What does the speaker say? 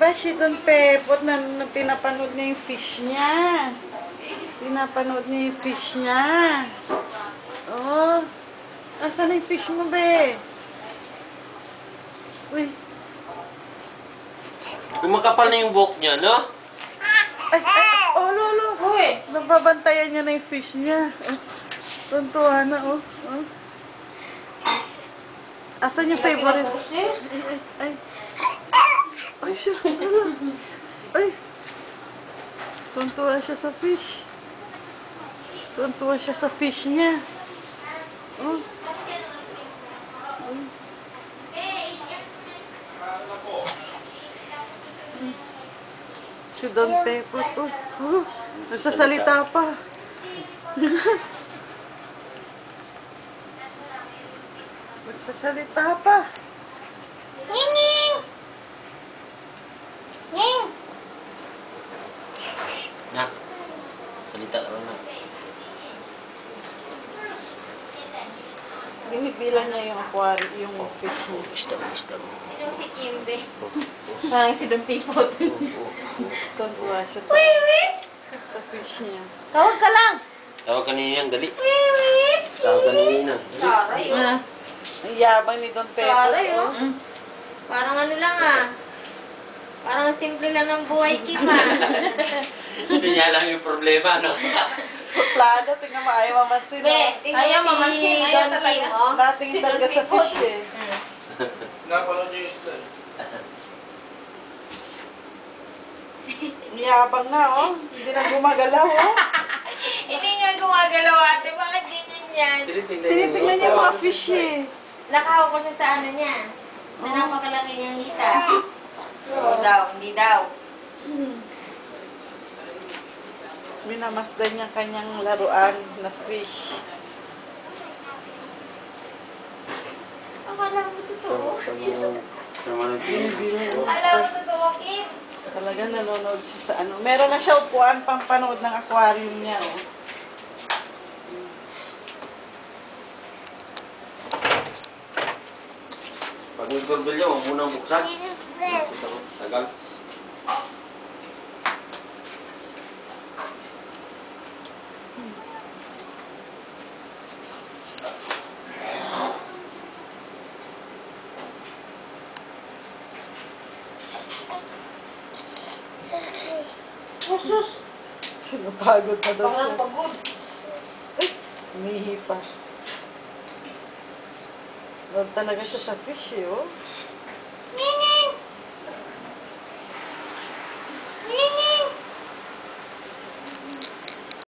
Aba, si Don Pepot na pinapanood niya yung fish niya. Pinapanood niya yung fish niya. Oh. Asan na yung fish mo, be? Uy. Kumakapal na yung buhok niya, no? Oh, lolo. Uy! Nababantayan niya na yung fish niya. Tuntuhan na, oh. Oh. Asan yung favorite? Ay. Ay, siya. Ay. Tuntuhan siya sa fish. Tuntuhan siya sa fish niya. Oh. Si Don Pepot, oh. Nagsasalita pa. Nagsasalita pa. Ning! Ning! Na. Salita ka na. Binibilang niya yung aquarium, yung fish niya. Basta mo. Itong si Kimbe. Parang si Don Pepot. Tuntua siya sa, Wiwit! sa fish niya. Tawag ka lang! Tawag ka niya yan, dali. Wiwit! Tawag ka niya. Taray, oh. Ang yabang ni Don Pepot. Taray, oh. Parang ano lang, ah. Parang simple lang ng buhay, Kim, ah. Hindi niya alam yung problema, no? Suplada, tingnan mo, ayaw mamansin. Be, tingnan Ayaw mo si mamansin, ayaw Don talaga. Kim, oh. Natingin talaga sa fish eh. Napanood niyo yung story. Yabang na, oh. Hindi na gumagalaw, oh. Hindi nga gumagalaw, ate. Bakit ganyan yan? Tinitingnan niya yung mga fish eh. Nakahawak ko siya sa ano niya. Sa napakalaki niyang hita. Oo daw, hindi daw. Minamasdan niya kanyang laruan na fish. Akala mo totoo. Sama ng Akala mo totoo, Kim. Talaga nanonood siya sa ano. Meron na siya upuan pang panood ng aquarium niya, oh. Pag may gorbilyo, huwag munang buksan. Tagal. Sus! Sinapagod na daw siya. Parang pagod. Umihi pa. Love talaga siya sa fish eh, oh.